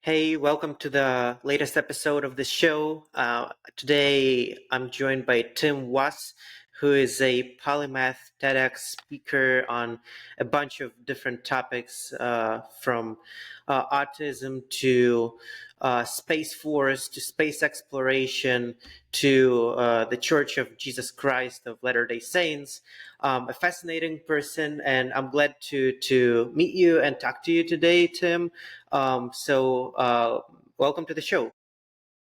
Hey, welcome to the latest episode of the show. Today I'm joined by Tim Was, who is a polymath TEDx speaker on a bunch of different topics from autism to Space Force to space exploration to the Church of Jesus Christ of Latter-day Saints. A fascinating person, and I'm glad to meet you and talk to you today, Tim. Welcome to the show.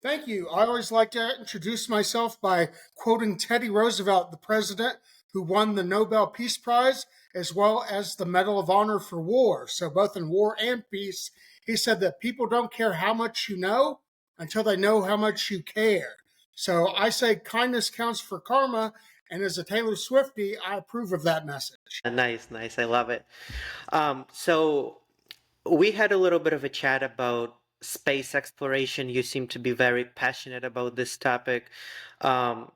Thank you. I always like to introduce myself by quoting Teddy Roosevelt, the president who won the Nobel Peace Prize as well as the Medal of Honor for war. So, both in war and peace, he said that people don't care how much you know until they know how much you care. So, I say kindness counts for karma. And as a Taylor Swiftie, I approve of that message. Nice, nice. I love it. So we had a little bit of a chat about space exploration. You seem to be very passionate about this topic. Um,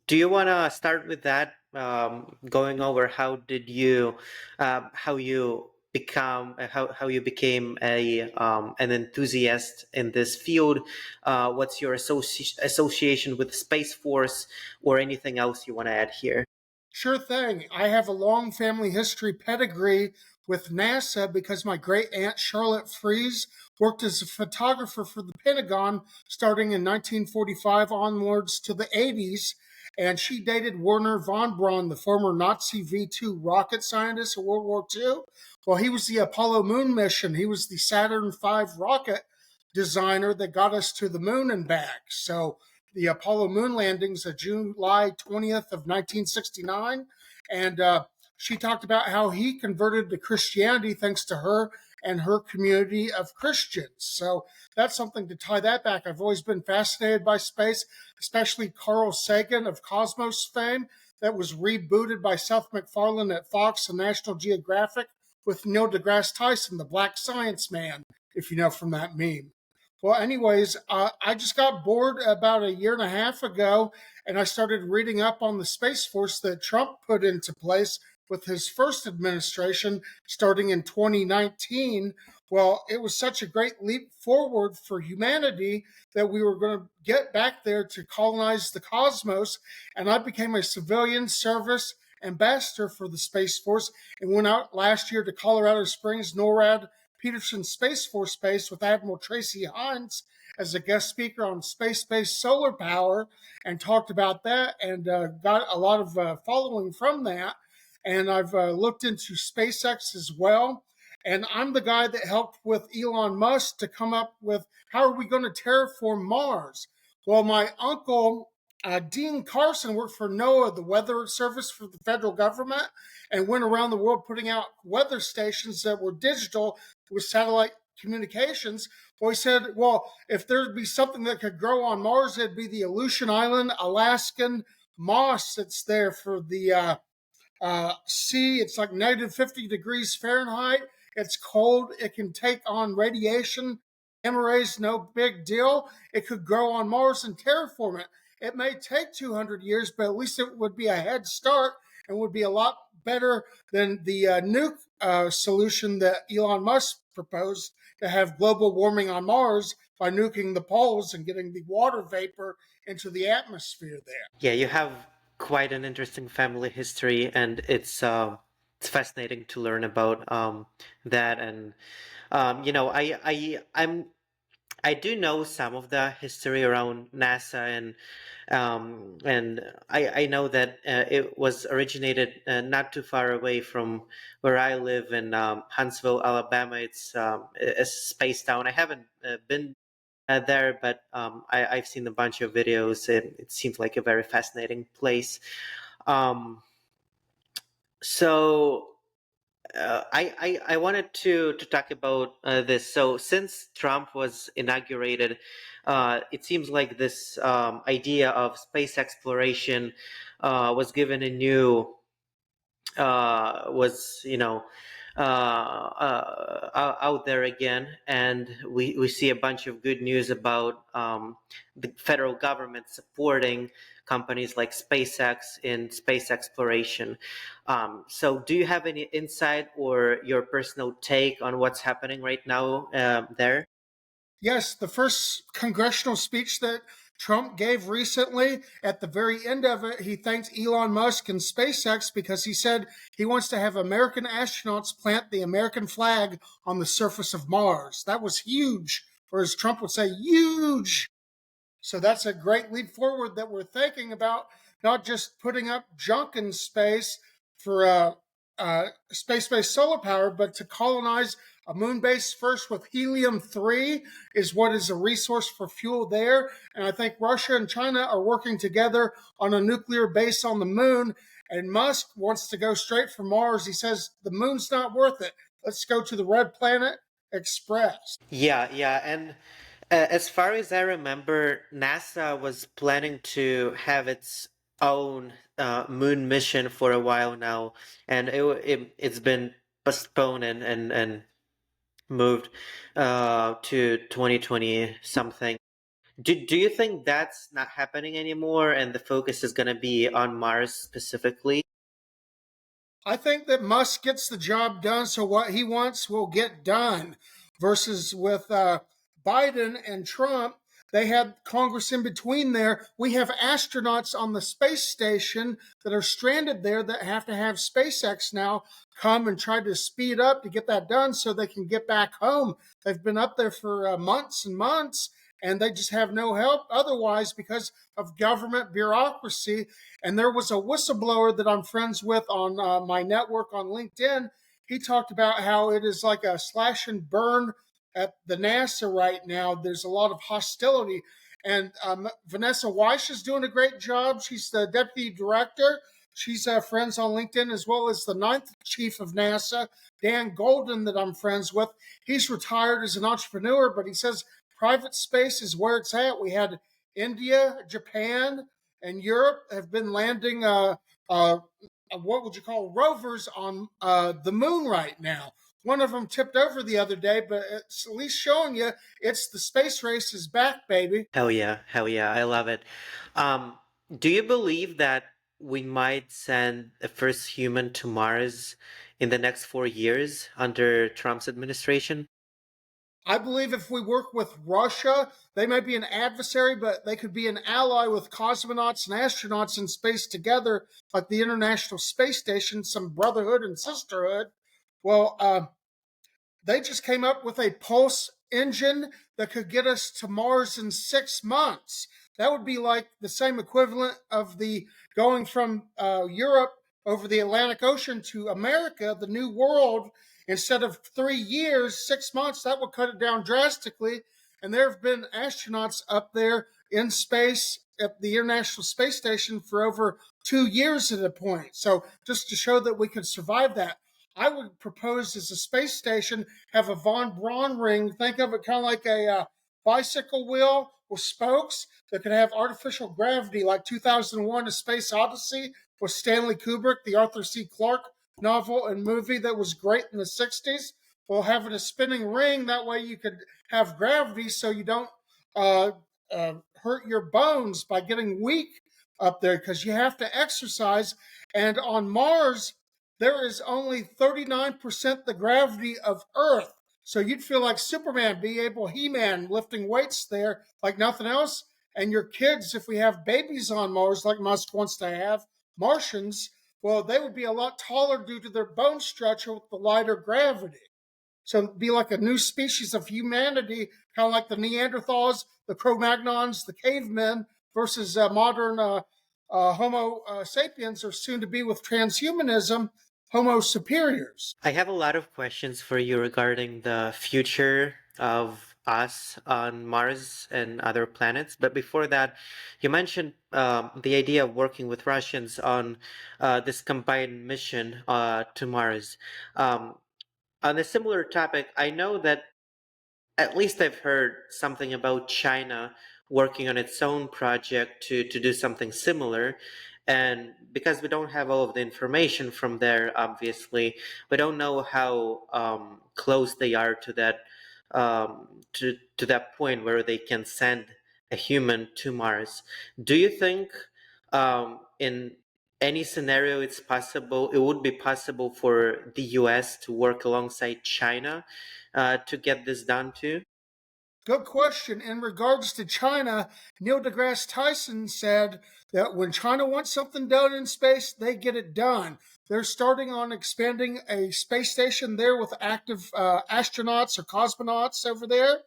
do you want to start with that? Going over how you how you became a an enthusiast in this field? What's your association with Space Force, or anything else you want to add here? Sure thing. I have a long family history pedigree with NASA because my great aunt Charlotte Fries worked as a photographer for the Pentagon starting in 1945 onwards to the 80s. And she dated Werner von Braun, the former Nazi V 2 rocket scientist in World War II. Well, he was the Apollo moon mission. He was the Saturn V rocket designer that got us to the moon and back. So the Apollo moon landings of July 20th of 1969. And she talked about how he converted to Christianity thanks to her and her community of Christians. So that's something to tie that back. I've always been fascinated by space, especially Carl Sagan of Cosmos fame that was rebooted by Seth MacFarlane at Fox and National Geographic with Neil deGrasse Tyson, the Black Science Man, if you know from that meme. Well, anyways, I just got bored about a year and a half ago, and I started reading up on the Space Force that Trump put into place with his first administration starting in 2019. Well, it was such a great leap forward for humanity that we were going to get back there to colonize the cosmos. And I became a civilian service ambassador for the Space Force and went out last year to Colorado Springs, NORAD Peterson Space Force Base with Admiral Tracy Hines as a guest speaker on space-based solar power and talked about that and got a lot of following from that. And I've looked into SpaceX as well. And I'm the guy that helped with Elon Musk to come up with how are we going to terraform Mars? Well, my uncle Dean Carson worked for NOAA, the weather service for the federal government, and went around the world putting out weather stations that were digital with satellite communications. Well, he said, well, if there'd be something that could grow on Mars, it'd be the Aleutian Island Alaskan moss that's there for the sea. It's like negative 50 degrees Fahrenheit. It's cold. It can take on radiation. Gamma rays, no big deal. It could grow on Mars and terraform it. It may take 200 years, but at least it would be a head start and would be a lot better than the nuke solution that Elon Musk proposed to have global warming on Mars by nuking the poles and getting the water vapor into the atmosphere there. Yeah, you have quite an interesting family history, and it's fascinating to learn about that. And I do know some of the history around NASA, and I know that it was originated not too far away from where I live in Huntsville, Alabama. It's a space town. I haven't been there, but I've seen a bunch of videos. It seems like a very fascinating place. Um, so I wanted to talk about this. So since Trump was inaugurated, it seems like this idea of space exploration was given a new was out there again, and we see a bunch of good news about the federal government supporting companies like SpaceX in space exploration. So do you have any insight or your personal take on what's happening right now there? Yes, the first congressional speech that Trump gave recently, at the very end of it, he thanked Elon Musk and SpaceX because he said he wants to have American astronauts plant the American flag on the surface of Mars. That was huge, or as Trump would say, huge. So that's a great leap forward that we're thinking about, not just putting up junk in space for space-based solar power, but to colonize a moon base first with helium-3 is what is a resource for fuel there. And I think Russia and China are working together on a nuclear base on the moon. And Musk wants to go straight for Mars. He says the moon's not worth it. Let's go to the red planet express. Yeah, yeah, and as far as I remember, NASA was planning to have its own moon mission for a while now, and it's been postponed and moved to 2020 something. Do you think that's not happening anymore, and the focus is going to be on Mars specifically? I think that Musk gets the job done, so what he wants will get done. Versus with Biden and Trump, they had Congress in between there. We have astronauts on the space station that are stranded there that have to have SpaceX now come and try to speed up to get that done so they can get back home. They've been up there for months and months, and they just have no help otherwise because of government bureaucracy. And there was a whistleblower that I'm friends with on my network on LinkedIn. He talked about how it is like a slash and burn at the NASA right now. There's a lot of hostility. And Vanessa Weiss is doing a great job. She's the deputy director. She's friends on LinkedIn, as well as the ninth chief of NASA, Dan Golden, that I'm friends with. He's retired as an entrepreneur, but he says private space is where it's at. We had India, Japan, and Europe have been landing what would you call rovers on the moon right now. One of them tipped over the other day, but it's at least showing you it's the space race is back, baby. Hell yeah, I love it. Um, do you believe that we might send the first human to Mars in the next 4 years under Trump's administration? I believe if we work with Russia, they might be an adversary, but they could be an ally with cosmonauts and astronauts in space together, like the International Space Station, some brotherhood and sisterhood. Well, they just came up with a pulse engine that could get us to Mars in 6 months. That would be like the same equivalent of the going from Europe over the Atlantic Ocean to America, the New World. Instead of 3 years, 6 months, that would cut it down drastically. And there have been astronauts up there in space at the International Space Station for over 2 years at a point. So just to show that we could survive that, I would propose as a space station have a von Braun ring. Think of it kind of like a bicycle wheel with spokes that could have artificial gravity, like 2001: A Space Odyssey with Stanley Kubrick, the Arthur C. Clarke novel and movie that was great in the 60s. Well, having a spinning ring, that way you could have gravity so you don't uh, hurt your bones by getting weak up there because you have to exercise. And on Mars, there is only 39% the gravity of Earth. So you'd feel like Superman, be able He-Man lifting weights there like nothing else. And your kids, if we have babies on Mars like Musk wants to have, Martians, well, they would be a lot taller due to their bone structure with the lighter gravity. So it'd be like a new species of humanity, kind of like the Neanderthals, the Cro-Magnons, the cavemen, versus modern Homo sapiens, or soon to be with transhumanism, Homo superiors. I have a lot of questions for you regarding the future of us on Mars and other planets. But before that, you mentioned the idea of working with Russians on this combined mission to Mars. Um, on a similar topic, I know that at least I've heard something about China working on its own project to do something similar. And because we don't have all of the information from there, obviously, we don't know how close they are to that to that point where they can send a human to Mars. Do you think in any scenario it would be possible for the US to work alongside China to get this done too? Good question. In regards to China, Neil deGrasse Tyson said that when China wants something done in space, they get it done. They're starting on expanding a space station there with active astronauts or cosmonauts over there.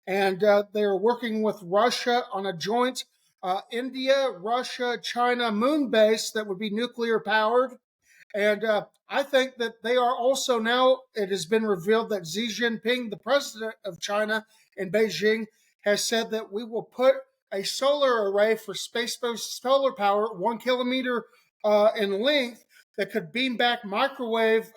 And they're working with Russia on a joint India, Russia, China moon base that would be nuclear powered. And I think that they are also now, it has been revealed that Xi Jinping, the president of China in Beijing, has said that we will put a solar array for space based solar power, 1 kilometer in length, that could beam back microwave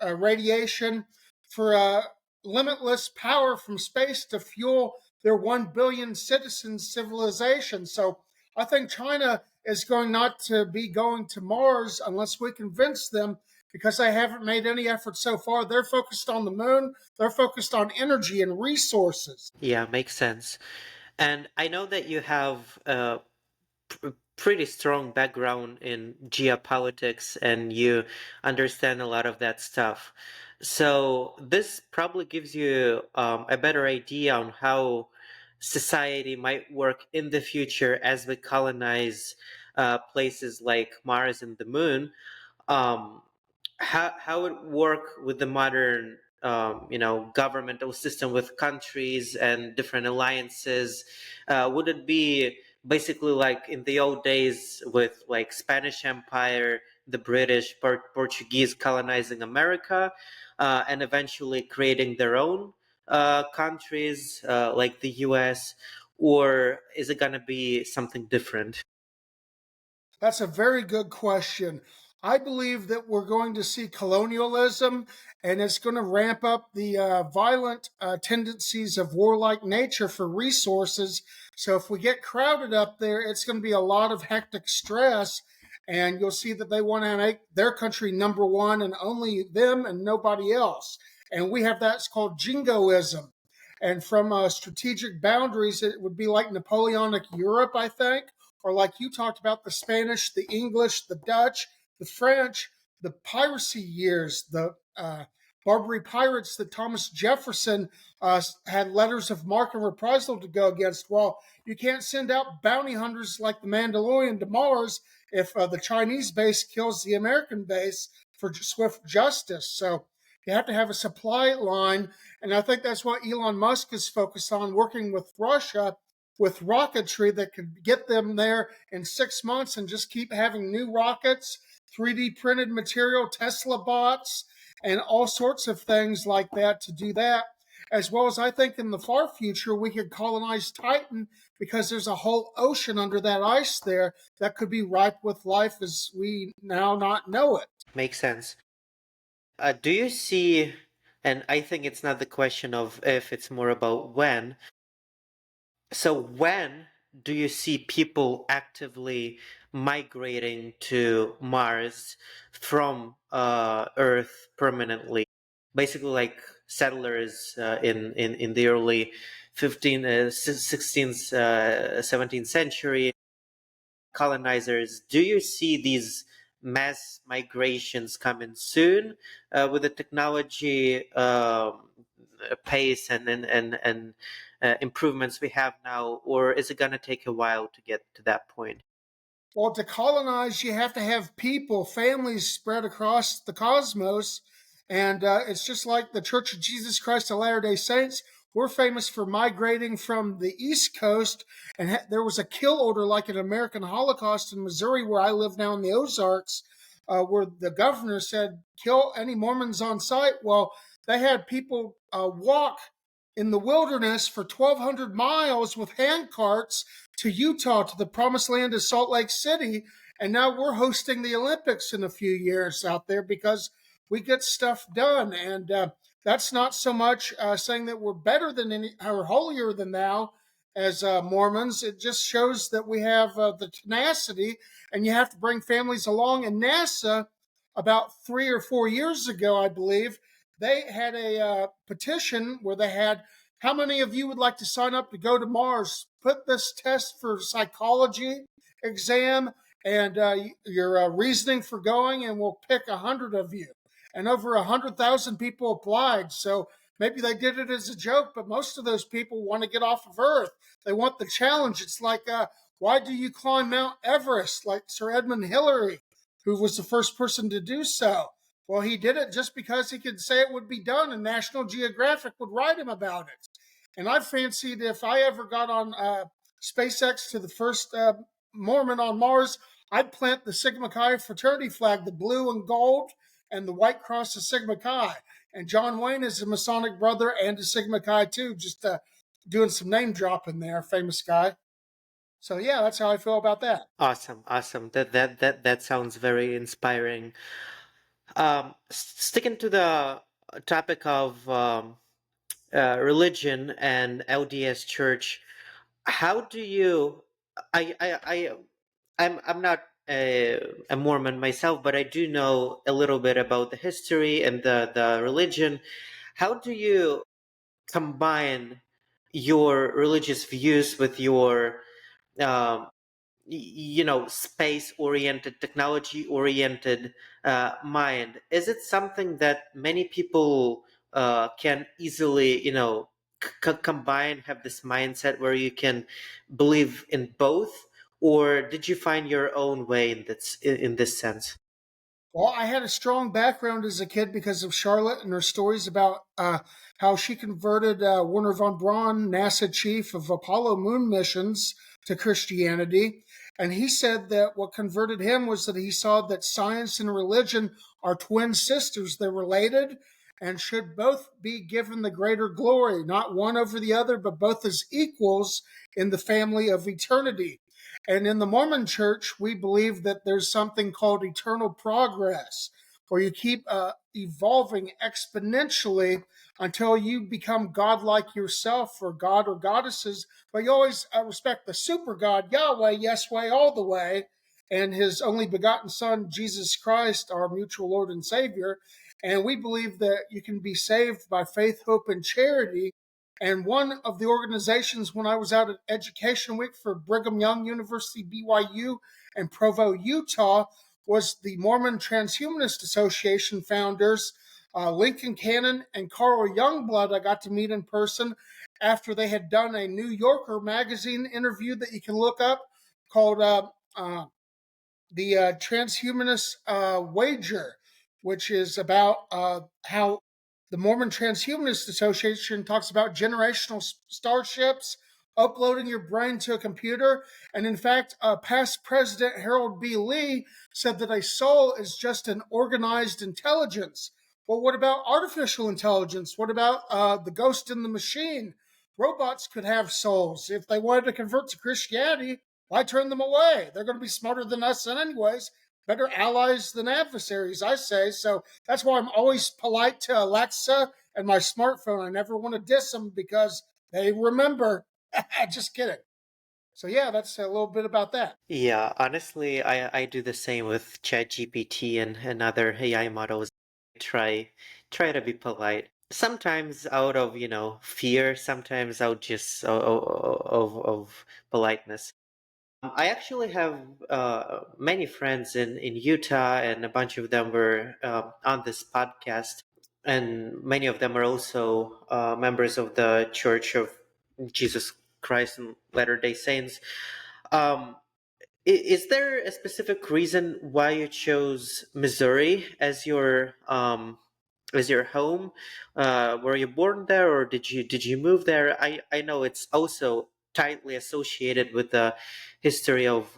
radiation for limitless power from space to fuel their 1 billion citizens civilization. So I think China is going not to be going to Mars unless we convince them, because they haven't made any effort so far. They're focused on the moon, they're focused on energy and resources. Yeah, makes sense. And I know that you have a pretty strong background in geopolitics and you understand a lot of that stuff. So this probably gives you a better idea on how society might work in the future as we colonize places like Mars and the Moon. um, how it work with the modern governmental system with countries and different alliances? Would it be basically like in the old days with like Spanish Empire, the British, Portuguese colonizing America, and eventually creating their own countries like the US? Or is it going to be something different? That's a very good question. I believe that we're going to see colonialism, and it's going to ramp up the violent tendencies of warlike nature for resources. So if we get crowded up there, it's going to be a lot of hectic stress. And you'll see that they want to make their country number one and only them and nobody else. And we have that's called jingoism. And from strategic boundaries, it would be like Napoleonic Europe, I think, or like you talked about, the Spanish, the English, the Dutch, the French, the piracy years, the Barbary pirates that Thomas Jefferson had letters of marque and reprisal to go against. Well, you can't send out bounty hunters like the Mandalorian to Mars if the Chinese base kills the American base for swift justice. So you have to have a supply line. And I think that's what Elon Musk is focused on, working with Russia with rocketry that could get them there in 6 months and just keep having new rockets, 3D printed material, Tesla bots, and all sorts of things like that to do that. As well as I think in the far future, we could colonize Titan because there's a whole ocean under that ice there that could be ripe with life as we now not know it. Makes sense. Do you see, and I think it's not the question of if, it's more about when. So, when do you see people actively migrating to Mars from Earth permanently? Basically, like settlers in the early 15th, 16th, 17th century, colonizers. Do you see these mass migrations coming soon with the technology pace and improvements we have now, or is it going to take a while to get to that point? Well, to colonize, you have to have people, families spread across the cosmos. And it's just like the Church of Jesus Christ of Latter day Saints. We're famous for migrating from the East Coast. And there was a kill order like an American Holocaust in Missouri, where I live now in the Ozarks, where the governor said, kill any Mormons on sight. Well, they had people walk in the wilderness for 1,200 miles with hand carts to Utah, to the promised land of Salt Lake City. And now we're hosting the Olympics in a few years out there because we get stuff done. And that's not so much saying that we're better than any or holier than thou as Mormons. It just shows that we have the tenacity, and you have to bring families along. And NASA, about 3 or 4 years ago, I believe, they had a petition where they had, how many of you would like to sign up to go to Mars? Put this test for psychology exam and your reasoning for going, and we'll pick 100 of you. And over 100,000 people applied. So Maybe they did it as a joke, but most of those people want to get off of Earth. They want the challenge. It's like, why do you climb Mount Everest, like Sir Edmund Hillary, who was the first person to do so? Well, he did it just because he could say it would be done, and National Geographic would write him about it. And I fancied if I ever got on SpaceX to the first Mormon on Mars, I'd plant the Sigma Chi fraternity flag, the blue and gold, and the white cross of Sigma Chi. And John Wayne is a Masonic brother and a Sigma Chi too, just doing some name dropping there, famous guy. So yeah, that's how I feel about that. Awesome, awesome. That sounds very inspiring. Sticking to the topic of religion and LDS Church, how do you? I I'm not a Mormon myself, but I do know a little bit about the history and the religion. How do you combine your religious views with your um, space oriented, technology oriented mind? Is it something that many people can easily combine, have this mindset where you can believe in both, or did you find your own way in this sense? Well, I had a strong background as a kid because of Charlotte and her stories about how she converted Werner von Braun, NASA chief of Apollo moon missions, to Christianity. And he said that what converted him was that he saw that science and religion are twin sisters. They're related and should both be given the greater glory, not one over the other, but both as equals in the family of eternity. And in the Mormon church, we believe that there's something called eternal progress, where you keep evolving exponentially until you become godlike yourself, or God or goddesses. But you always respect the super God, Yahweh, yes way, all the way, and his only begotten Son, Jesus Christ, our mutual Lord and Savior. And we believe that you can be saved by faith, hope, and charity. And one of the organizations, when I was out at Education Week for Brigham Young University, BYU, and Provo, Utah, was the Mormon Transhumanist Association founders, Lincoln Cannon and Carl Youngblood. I got to meet in person after they had done a New Yorker magazine interview that you can look up called the Transhumanist Wager, which is about how the Mormon Transhumanist Association talks about generational starships, uploading your brain to a computer. And in fact, past President Harold B. Lee said that a soul is just an organized intelligence. Well, what about artificial intelligence? What about the ghost in the machine? Robots could have souls. If they wanted to convert to Christianity, why turn them away? They're going to be smarter than us, anyways. Better allies than adversaries, I say. So that's why I'm always polite to Alexa and my smartphone. I never want to diss them because they remember. Just kidding. So yeah, that's a little bit about that. Yeah, honestly, I do the same with ChatGPT and other AI models. Try to be polite. Sometimes out of, fear, sometimes out just of politeness. I actually have many friends in Utah, and a bunch of them were on this podcast, and many of them are also members of the Church of Jesus Christ and Latter-day Saints. Um, is there a specific reason why you chose Missouri as your home? Were you born there, or did you move there? I know it's also tightly associated with the history of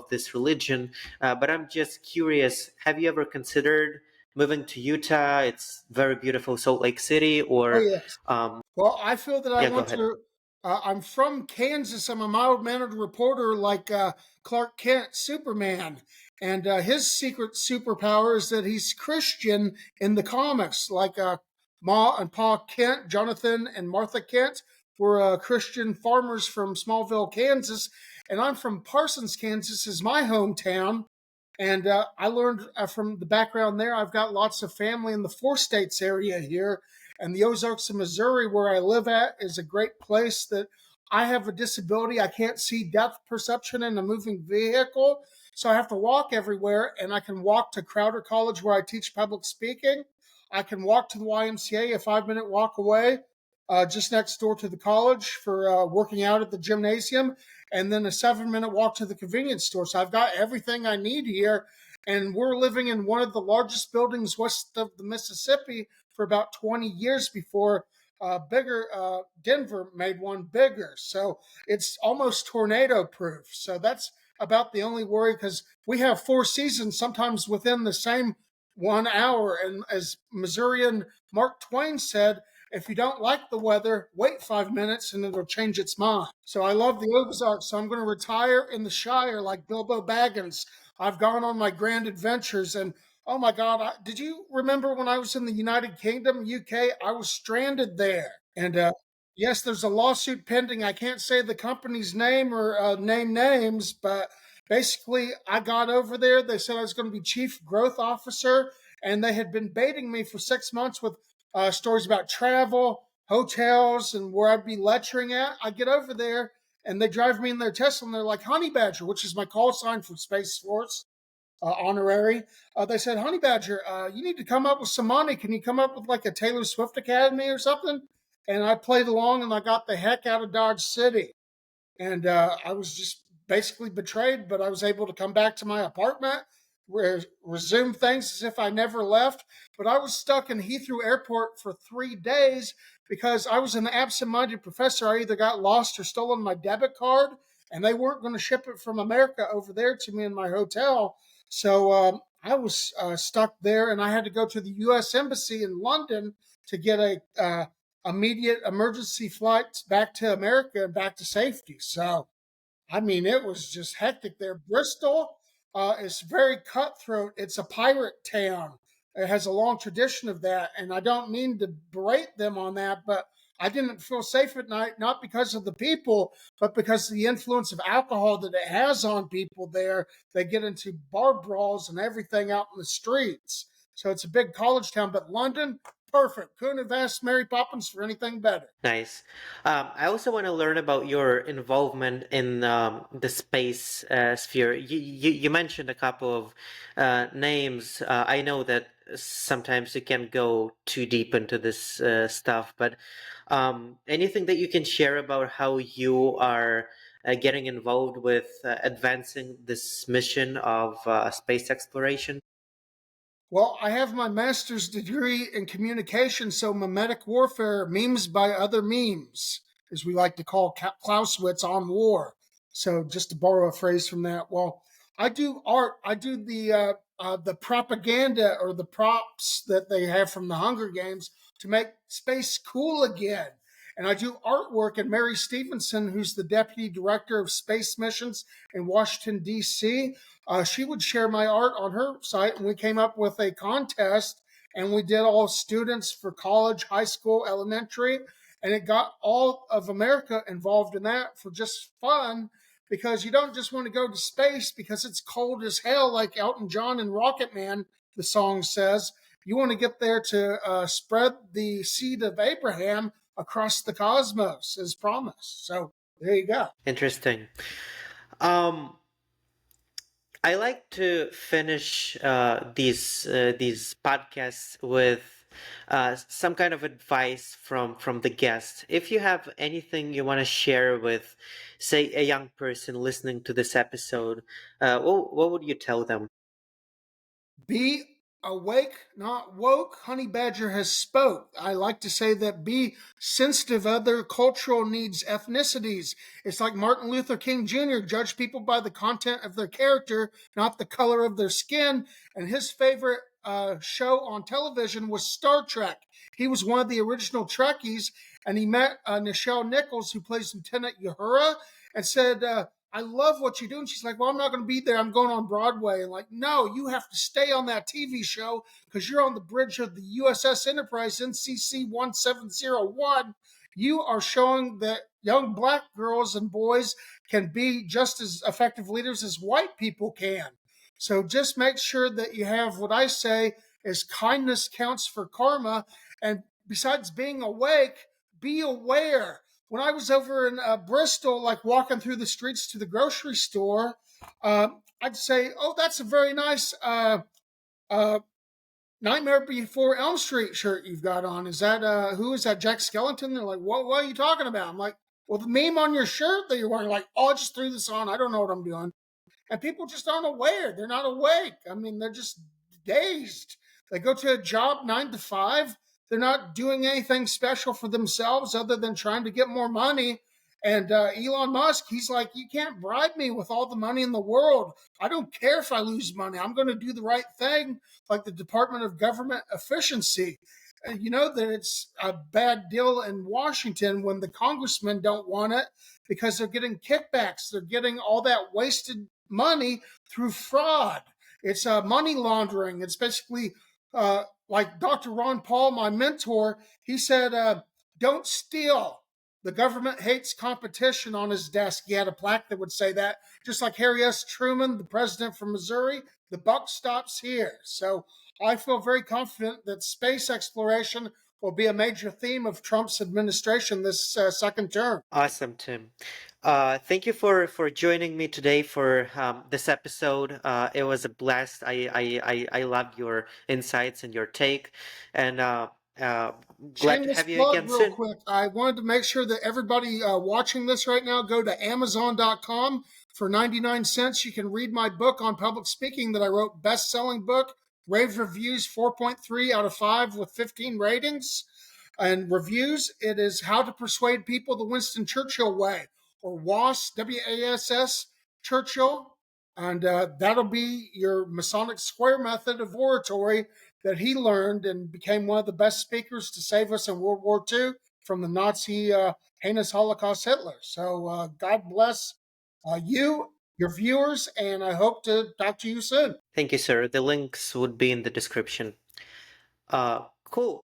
this religion, but I'm just curious. Have you ever considered moving to Utah? It's very beautiful, Salt Lake City, Oh or yes. um, Well, I feel that I yeah, go want ahead. to. I'm from Kansas. I'm a mild mannered reporter like Clark Kent, Superman. And his secret superpower is that he's Christian in the comics, like Ma and Pa Kent, Jonathan and Martha Kent were Christian farmers from Smallville, Kansas. And I'm from Parsons, Kansas, is my hometown. And I learned from the background there, I've got lots of family in the four states area here, and the Ozarks of Missouri, where I live at, is a great place that I have a disability. I can't see depth perception in a moving vehicle. So I have to walk everywhere, and I can walk to Crowder College where I teach public speaking. I can walk to the YMCA, a 5 minute walk away, just next door to the college for working out at the gymnasium, and then a 7 minute walk to the convenience store. So I've got everything I need here. And we're living in one of the largest buildings west of the Mississippi for about 20 years before bigger Denver made one bigger. So it's almost tornado proof. So that's about the only worry, because we have 4 seasons sometimes within the same 1 hour. And as Missourian Mark Twain said, if you don't like the weather, wait 5 minutes and it'll change its mind. So I love the Ozarks. So I'm going to retire in the Shire like Bilbo Baggins. I've gone on my grand adventures. And oh my God, did you remember when I was in the United Kingdom, UK? I was stranded there. And yes, there's a lawsuit pending. I can't say the company's name or name names, but basically, I got over there. They said I was going to be chief growth officer, and they had been baiting me for 6 months with stories about travel, hotels, and where I'd be lecturing at. I get over there, and they drive me in their Tesla, and they're like, Honey Badger, which is my call sign for Space Force, honorary. They said, Honey Badger, you need to come up with some money. Can you come up with like a Taylor Swift Academy or something? And I played along, and I got the heck out of Dodge City. And I was just basically betrayed, but I was able to come back to my apartment, resume things as if I never left. But I was stuck in Heathrow Airport for 3 days because I was an absent-minded professor. I either got lost or stolen my debit card, and they weren't going to ship it from America over there to me in my hotel. So I was stuck there, and I had to go to the U.S. Embassy in London to get a immediate emergency flights back to America and back to safety. So, I mean, it was just hectic there. Bristol is very cutthroat. It's a pirate town. It has a long tradition of that. And I don't mean to berate them on that, but I didn't feel safe at night, not because of the people, but because of the influence of alcohol that it has on people there. They get into bar brawls and everything out in the streets. So it's a big college town, but London, perfect. Couldn't have asked Mary Poppins for anything better. Nice. I also want to learn about your involvement in the space sphere. You mentioned a couple of names. I know that sometimes you can go too deep into this stuff, but anything that you can share about how you are getting involved with advancing this mission of space exploration? Well, I have my master's degree in communication, so mimetic warfare, memes by other memes, as we like to call Clausewitz on war. So, just to borrow a phrase from that, well, I do art. I do the propaganda or the props that they have from the Hunger Games to make space cool again. And I do artwork. And Mary Stevenson, who's the deputy director of space missions in Washington, D.C., she would share my art on her site, and we came up with a contest, and we did all students for college, high school, elementary, and it got all of America involved in that for just fun, because you don't just want to go to space because it's cold as hell, like Elton John and Rocket Man, the song says. You want to get there to spread the seed of Abraham across the cosmos as promised. So there you go. Interesting. Um, I like to finish these podcasts with some kind of advice from the guest. If you have anything you want to share with, say, a young person listening to this episode, what would you tell them? Be awake, not woke. Honey Badger has spoke. I like to say that be sensitive other cultural needs, ethnicities. It's like Martin Luther King Jr. judged people by the content of their character, not the color of their skin. And his favorite show on television was Star Trek. He was one of the original Trekkies, and he met Nichelle Nichols, who plays Lieutenant Uhura, and said, I love what you do. And she's like, well, I'm not going to be there. I'm going on Broadway. And like, no, you have to stay on that TV show because you're on the bridge of the USS Enterprise NCC 1701. You are showing that young black girls and boys can be just as effective leaders as white people can. So just make sure that you have what I say is kindness counts for karma. And besides being awake, be aware. When I was over in Bristol, like walking through the streets to the grocery store, I'd say, "Oh, that's a very nice Nightmare Before Elm Street shirt you've got on. Is that who is that? Jack Skellington? They're like, what are you talking about? I'm like, well, the meme on your shirt that you're wearing. Like, oh, I just threw this on. I don't know what I'm doing. And people just aren't aware. They're not awake. I mean, they're just dazed. They go to a job 9 to 5. They're not doing anything special for themselves other than trying to get more money. And Elon Musk, he's like, you can't bribe me with all the money in the world. I don't care if I lose money. I'm going to do the right thing, like the Department of Government Efficiency. And you know that it's a bad deal in Washington when the congressmen don't want it because they're getting kickbacks. They're getting all that wasted money through fraud. It's money laundering. It's basically like Dr. Ron Paul, my mentor, he said, don't steal. The government hates competition on his desk. He had a plaque that would say that. Just like Harry S. Truman, the president from Missouri, the buck stops here. So I feel very confident that space exploration will be a major theme of Trump's administration this second term. Awesome, Tim. Thank you for joining me today for this episode. It was a blast. I loved your insights and your take, and glad to Shameless have you plug, again real soon. quick. I wanted to make sure that everybody watching this right now go to Amazon.com for 99 cents. You can read my book on public speaking that I wrote, best selling book, rave reviews 4.3 out of 5 with 15 ratings and reviews. It is How to Persuade People the Winston Churchill Way, or WASS, WASS, Churchill. And that'll be your Masonic square method of oratory that he learned and became one of the best speakers to save us in World War II from the Nazi heinous Holocaust Hitler. So God bless you, your viewers, and I hope to talk to you soon. Thank you, sir. The links would be in the description. Cool.